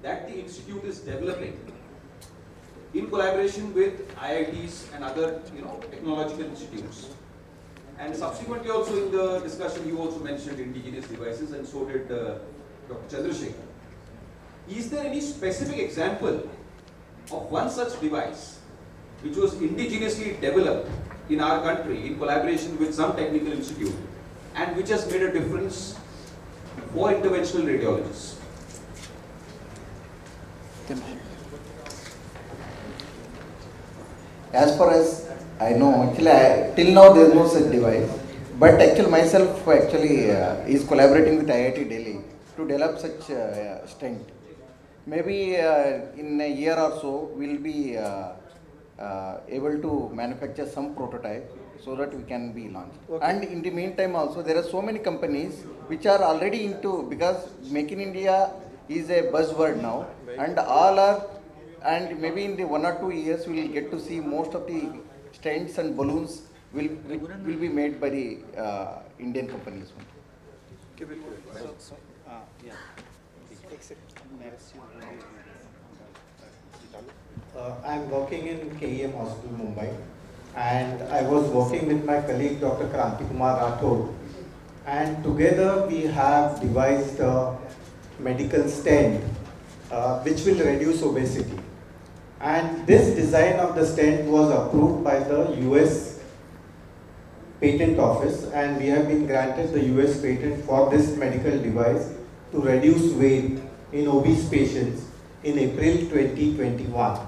that the institute is developing in collaboration with IITs and other technological institutes. And subsequently also in the discussion you also mentioned indigenous devices, and so did Dr. Chandrasekhar. Is there any specific example of one such device which was indigenously developed in our country in collaboration with some technical institute and which has made a difference for interventional radiologists? As far as I know, actually, till now there is no such device. But actually, myself is collaborating with IIT Delhi to develop such stent. Maybe in a year or so, we'll be able to manufacture some prototype so that we can be launched. Okay. And in the meantime, also there are so many companies which are already into, because Make in India is a buzzword now, and all are. And maybe in the 1 or 2 years, we will get to see most of the stents and balloons will be made by the Indian companies. I'm working in KEM Hospital, Mumbai, and I was working with my colleague Dr. Kranti Kumar Rathod, and together we have devised a medical stent which will reduce obesity. And this design of the stent was approved by the US Patent Office, and we have been granted the US patent for this medical device to reduce weight in obese patients in April 2021.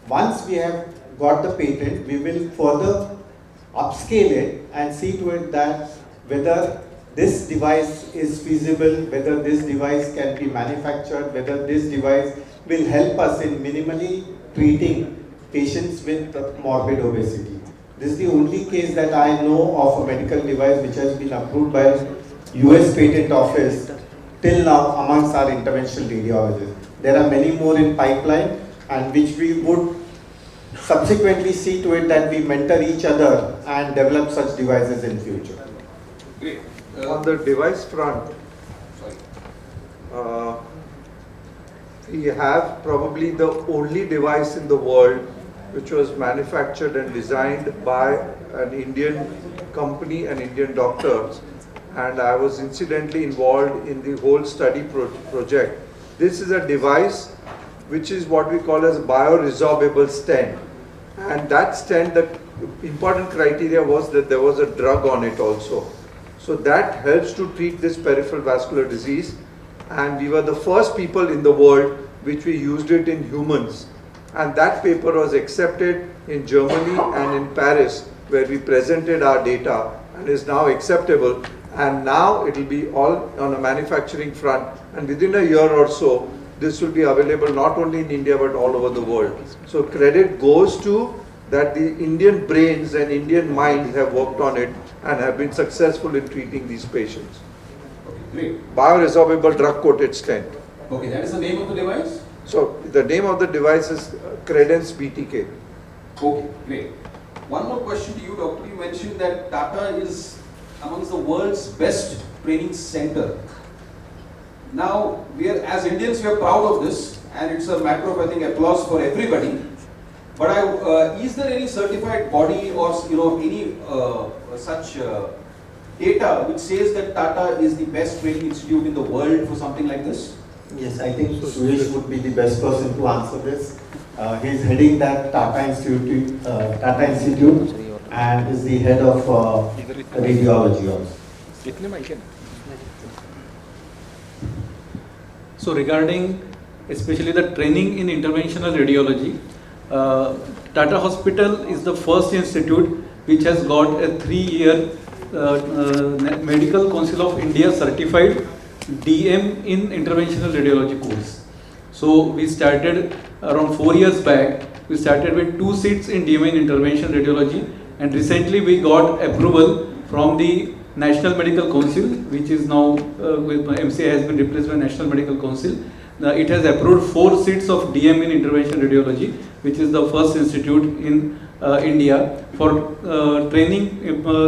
Once we have got the patent, we will further upscale it and see to it that whether this device is feasible, whether this device can be manufactured, whether this device will help us in minimally treating patients with morbid obesity. This is the only case that I know of a medical device which has been approved by US Patent Office till now amongst our interventional radiologists. There are many more in pipeline, and which we would subsequently see to it that we mentor each other and develop such devices in future. Great. On the device front, we have probably the only device in the world which was manufactured and designed by an Indian company and Indian doctors, and I was incidentally involved in the whole study project. This is a device which is what we call as bioresorbable stent, and that stent, the important criteria was that there was a drug on it also. So that helps to treat this peripheral vascular disease, and we were the first people in the world which we used it in humans, and that paper was accepted in Germany and in Paris, where we presented our data, and is now acceptable, and now it will be all on a manufacturing front, and within a year or so this will be available not only in India but all over the world. So credit goes to that the Indian brains and Indian minds have worked on it and have been successful in treating these patients. Okay, great. Bioresorbable drug-coated stent. Okay, that is the name of the device? So the name of the device is Credence BTK. Okay, great. One more question to you, Doctor. You mentioned that Tata is amongst the world's best training center. Now, as Indians, we are proud of this, and it's a matter of, I think, applause for everybody. But is there any certified body or any such data which says that Tata is the best training institute in the world for something like this? Yes, I think Suresh would be the best person to answer this. He is heading that Tata Institute, and is the head of radiology also. So regarding especially the training in interventional radiology, Tata Hospital is the first institute which has got a 3-year Medical Council of India certified DM in interventional radiology course. So we started around 4 years back. We started with 2 seats in DM in interventional radiology, and recently we got approval from the National Medical Council, which is now with MCA has been replaced by National Medical Council. It has approved 4 seats of DM in interventional radiology, which is the first institute in India for training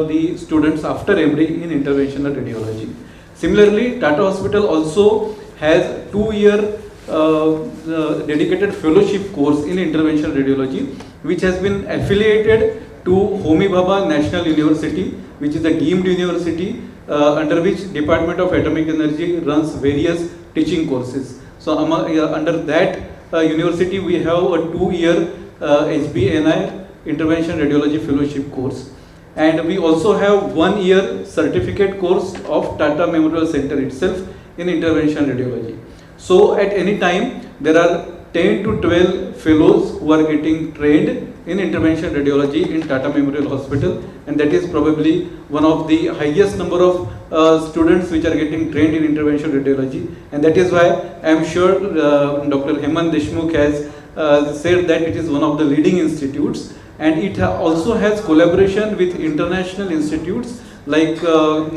the students after MD in interventional radiology. Similarly, Tata Hospital also has 2-year the dedicated fellowship course in interventional radiology, which has been affiliated to Homi Bhabha National University, which is a deemed university under which Department of Atomic Energy runs various teaching courses. So under that university, we have a 2-year HBNI Intervention Radiology Fellowship course. And we also have 1-year certificate course of Tata Memorial Center itself in intervention radiology. So at any time, there are 10 to 12 fellows who are getting trained in intervention radiology in Tata Memorial Hospital, and that is probably one of the highest number of students which are getting trained in intervention radiology, and that is why I am sure Dr. Hemant Deshmukh has said that it is one of the leading institutes, and it also has collaboration with international institutes like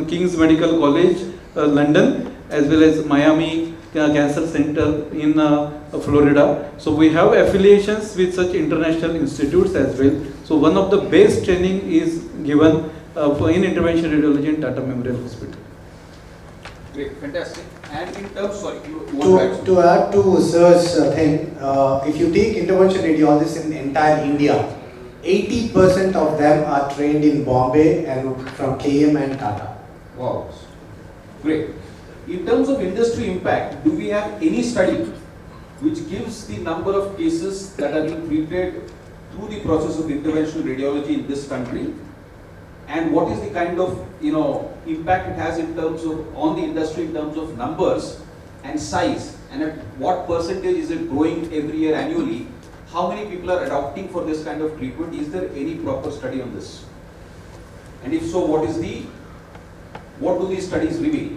King's Medical College, London, as well as Miami Cancer Center in Florida. So we have affiliations with such international institutes as well. So one of the best training is given in intervention radiology in Tata Memorial Hospital. Great, fantastic. And in terms, sorry, you want To add to Sir's thing, if you take intervention radiologists in entire India, 80% of them are trained in Bombay and from KM and Tata. Wow, great. In terms of industry impact, do we have any study which gives the number of cases that are being treated through the process of interventional radiology in this country? And what is the kind of impact it has in terms of on the industry in terms of numbers and size, and at what percentage is it growing every year annually? How many people are adopting for this kind of treatment? Is there any proper study on this? And if so, what do these studies reveal?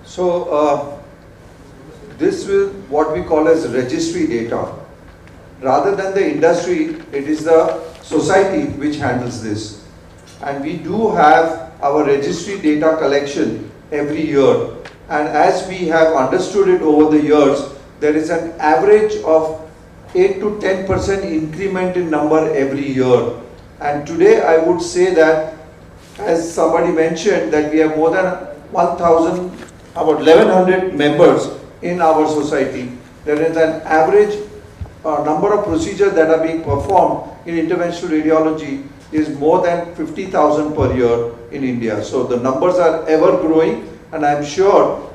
So this is what we call as registry data. Rather than the industry, it is the society which handles this. And we do have our registry data collection every year. And as we have understood it over the years, there is an average of 8 to 10% increment in number every year. And today I would say that, as somebody mentioned, that we have more than 1,000, about 1,100 members in our society. There is an average number of procedures that are being performed in interventional radiology is more than 50,000 per year in India. So the numbers are ever growing, and I'm sure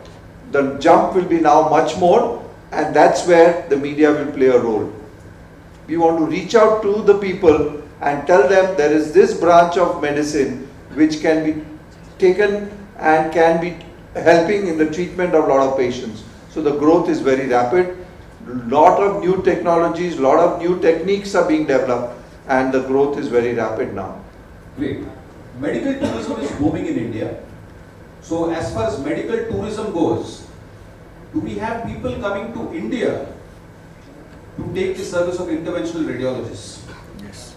the jump will be now much more, and that's where the media will play a role. We want to reach out to the people and tell them there is this branch of medicine which can be taken and can be helping in the treatment of a lot of patients. So the growth is very rapid. Lot of new technologies, lot of new techniques are being developed, and the growth is very rapid now. Great. Medical tourism is booming in India. So as far as medical tourism goes, do we have people coming to India to take the service of interventional radiologists? Yes.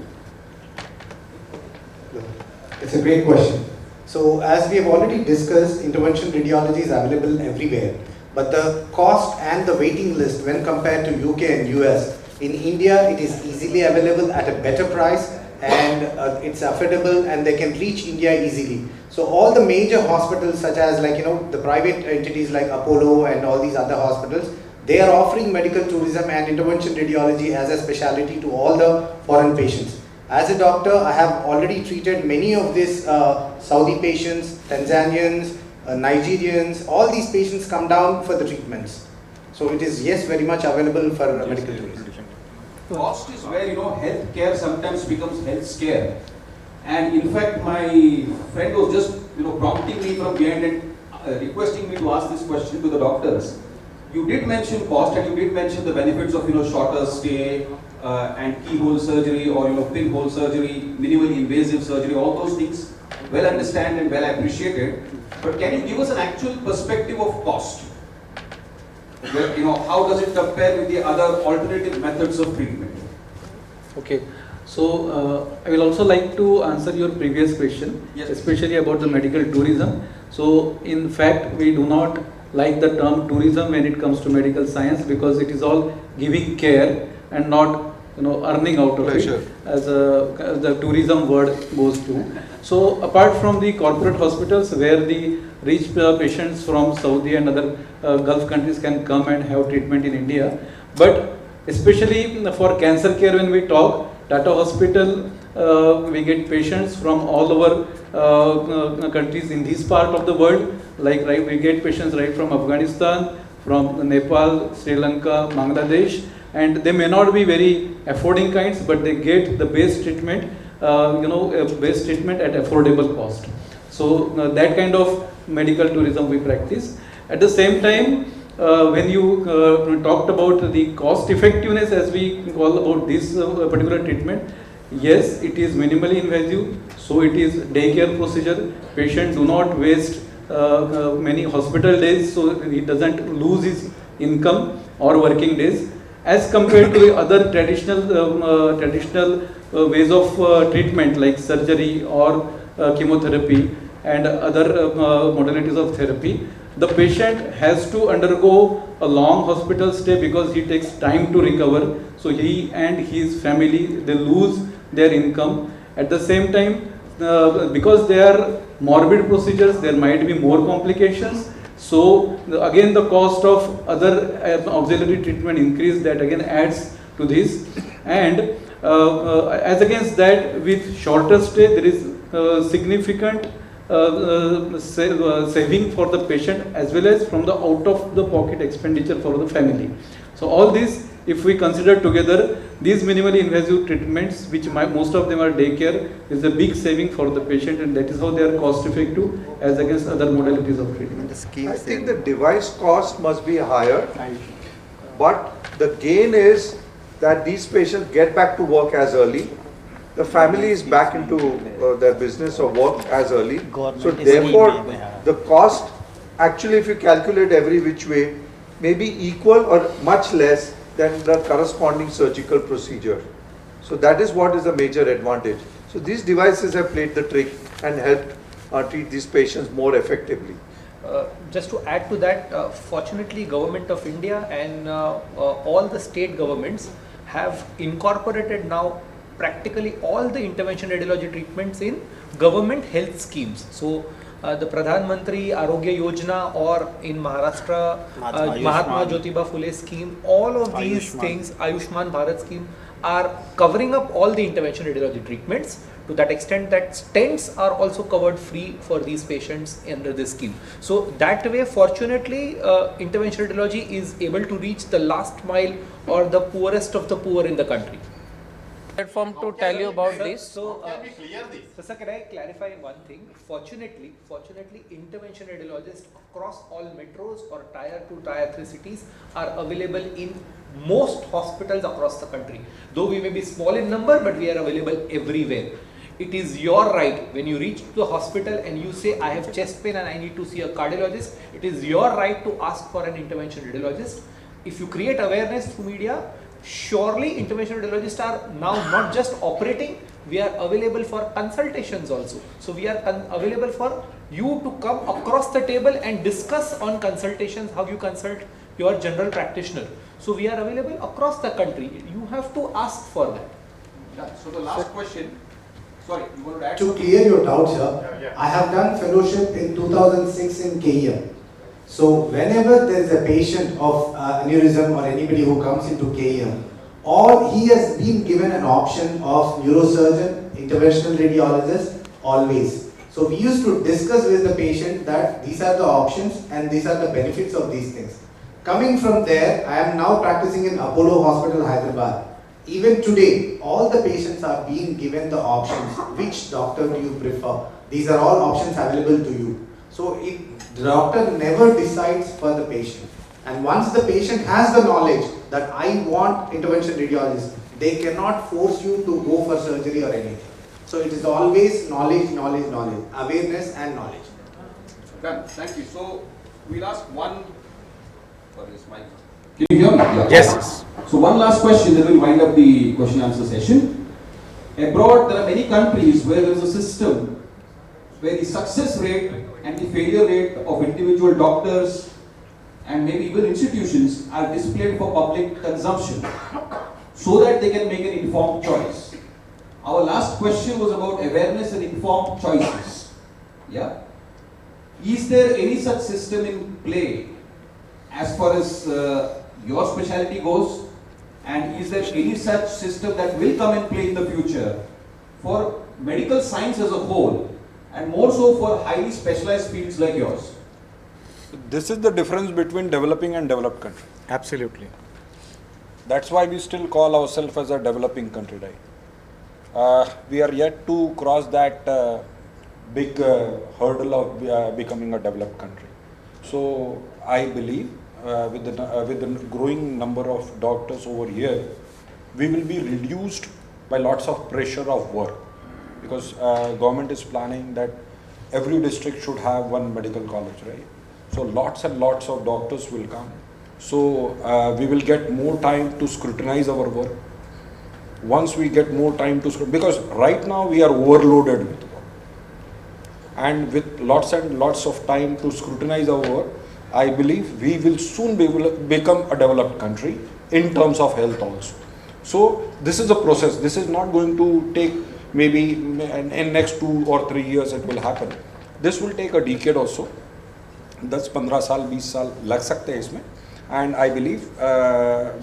It's a great question. So as we have already discussed, intervention radiology is available everywhere. But the cost and the waiting list when compared to UK and US, in India it is easily available at a better price, and it's affordable, and they can reach India easily. So all the major hospitals such as the private entities like Apollo and all these other hospitals, they are offering medical tourism and intervention radiology as a specialty to all the foreign patients. As a doctor, I have already treated many of these Saudi patients, Tanzanians, Nigerians. All these patients come down for the treatments. So it is, yes, very much available for medical tourism. Cost is where healthcare sometimes becomes health scare. And in fact, my friend was just prompting me from behind and requesting me to ask this question to the doctors. You did mention cost, and you did mention the benefits of shorter stay and keyhole surgery or pinhole surgery, minimally invasive surgery. All those things well understand and well appreciated. But can you give us an actual perspective of cost? How does it compare with the other alternative methods of treatment? Okay, so I will also like to answer your previous question, yes, especially about the medical tourism. So in fact, we do not like the term tourism when it comes to medical science, because it is all giving care and not earning out of Pleasure. it, as the tourism word goes to. So apart from the corporate hospitals where the rich patients from Saudi and other Gulf countries can come and have treatment in India, but especially for cancer care when we talk, Tata Hospital, we get patients from all over countries in this part of the world, like we get patients right from Afghanistan, from Nepal, Sri Lanka, Bangladesh, and they may not be very affording kinds, but they get the best treatment, best treatment at affordable cost. So that kind of medical tourism we practice. At the same time, when you talked about the cost effectiveness, as we call about this particular treatment, yes, it is minimally invasive, so it is daycare procedure. Patient do not waste many hospital days, so he doesn't lose his income or working days, as compared to the other traditional ways of treatment like surgery or chemotherapy and other modalities of therapy. The patient has to undergo a long hospital stay because he takes time to recover. So he and his family, they lose their income. At the same time, because they are morbid procedures, there might be more complications. So again, the cost of other auxiliary treatment increase, that again adds to this. And as against that, with shorter stay, there is significant saving for the patient as well as from the out of the pocket expenditure for the family. So all this, if we consider together, these minimally invasive treatments, which most of them are daycare, is a big saving for the patient, and that is how they are cost effective as against other modalities of treatment. I think the device cost must be higher, but the gain is that these patients get back to work as early. The family is back into their business or work as early. So therefore, the cost, actually if you calculate every which way, may be equal or much less than the corresponding surgical procedure. So that is what is a major advantage. So these devices have played the trick and helped treat these patients more effectively. Just to add to that, fortunately Government of India and all the state governments have incorporated now practically all the intervention radiology treatments in government health schemes. So the Pradhan Mantri Arogya Yojana, or in Maharashtra Mahatma Jyotiba Phule scheme, all of these things, Ayushman Bharat scheme, are covering up all the intervention radiology treatments, to that extent that stents are also covered free for these patients under this scheme. So that way, fortunately, intervention radiology is able to reach the last mile or the poorest of the poor in the country. Platform to tell you about this. So, sir, can I clarify one thing? Fortunately, intervention radiologists across all metros or tier 2, tier 3 cities are available in most hospitals across the country. Though we may be small in number, but we are available everywhere. It is your right, when you reach the hospital and you say, I have chest pain and I need to see a cardiologist, it is your right to ask for an intervention radiologist. If you create awareness through media, surely intervention radiologists are now not just operating, we are available for consultations also. So we are available for you to come across the table and discuss on consultations, how you consult your general practitioner. So we are available across the country. You have to ask for that. Yeah, so the last question, sorry, you want to add To something? clear your doubts, sir, I have done fellowship in 2006 in KEM. So whenever there is a patient of aneurysm or anybody who comes into KEM, he has been given an option of neurosurgeon, interventional radiologist, always. So we used to discuss with the patient that these are the options and these are the benefits of these things. Coming from there, I am now practicing in Apollo Hospital, Hyderabad. Even today, all the patients are being given the options. Which doctor do you prefer? These are all options available to you. So the doctor never decides for the patient. And once the patient has the knowledge that I want intervention radiologist, they cannot force you to go for surgery or anything. So it is always knowledge, awareness and knowledge. Done. Thank you. So we'll ask one for this mic. Can you hear me? Yeah. Yes. So one last question, then we'll wind up the question answer session. Abroad, there are many countries where there is a system where the success rate and the failure rate of individual doctors and maybe even institutions are displayed for public consumption. so that they can make an informed choice. Our last question was about awareness and informed choices. Yeah. Is there any such system in play as far as your specialty goes? And is there any such system that will come in play in the future for medical science as a whole, and more so for highly specialized fields like yours? This is the difference between developing and developed country. Absolutely. That's why we still call ourselves as a developing country, right? We are yet to cross that big hurdle of becoming a developed country. So I believe with the growing number of doctors over here, we will be reduced by lots of pressure of work, because government is planning that every district should have one medical college, right? So lots and lots of doctors will come. So we will get more time to scrutinize our work. Once we get more time to scrutinize, because right now we are overloaded with work. And with lots and lots of time to scrutinize our work, I believe we will soon become a developed country in terms of health also. So this is a process. This is not going to take maybe in next 2 or 3 years it will happen. This will take a decade or so. 10-15 साल 20 साल लग सकते हैं इसमें, and I believe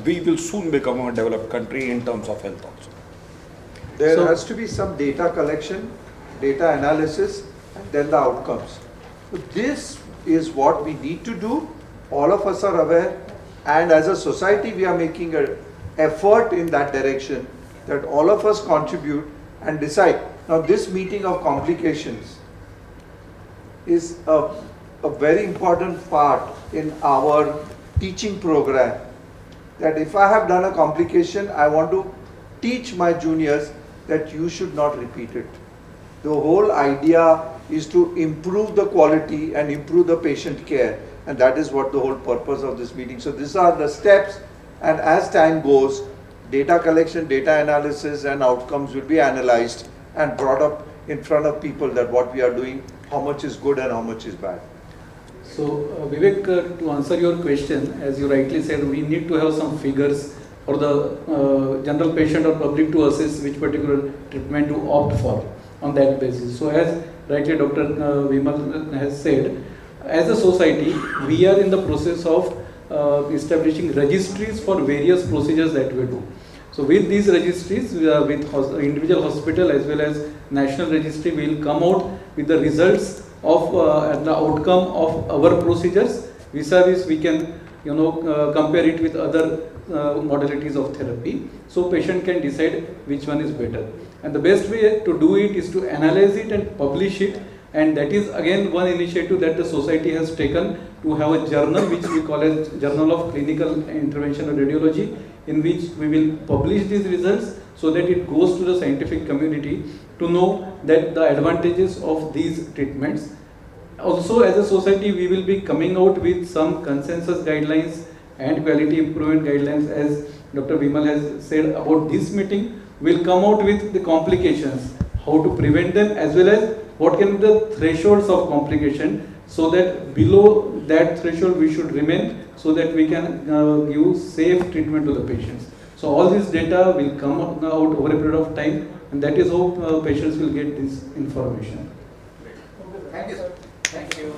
we will soon become a developed country in terms of health also. There has to be some data collection, data analysis, and then the outcomes. So this is what we need to do. All of us are aware, and as a society we are making an effort in that direction, that all of us contribute and decide. Now this meeting of complications is a very important part in our teaching program, that if I have done a complication, I want to teach my juniors that you should not repeat it. The whole idea is to improve the quality and improve the patient care, and that is what the whole purpose of this meeting. So these are the steps, and as time goes, data collection, data analysis and outcomes will be analyzed and brought up in front of people, that what we are doing, how much is good and how much is bad. So Vivek, to answer your question, as you rightly said, we need to have some figures for the general patient or public to assess which particular treatment to opt for on that basis. So as rightly Dr. Vimal has said, as a society, we are in the process of establishing registries for various procedures that we do. So with these registries, with individual hospital as well as national registry, we will come out with the results of the outcome of our procedures. Vis-a-vis, we can compare it with other modalities of therapy, so patient can decide which one is better. And the best way to do it is to analyze it and publish it, and that is again one initiative that the society has taken, to have a journal which we call as Journal of Clinical Intervention and Radiology, in which we will publish these results so that it goes to the scientific community to know that the advantages of these treatments. Also, as a society, we will be coming out with some consensus guidelines and quality improvement guidelines. As Dr. Vimal has said about this meeting, we will come out with the complications, how to prevent them, as well as what can be the thresholds of complication, so that below that threshold we should remain, so that we can give safe treatment to the patients. So all this data will come out over a period of time, and that is how patients will get this information.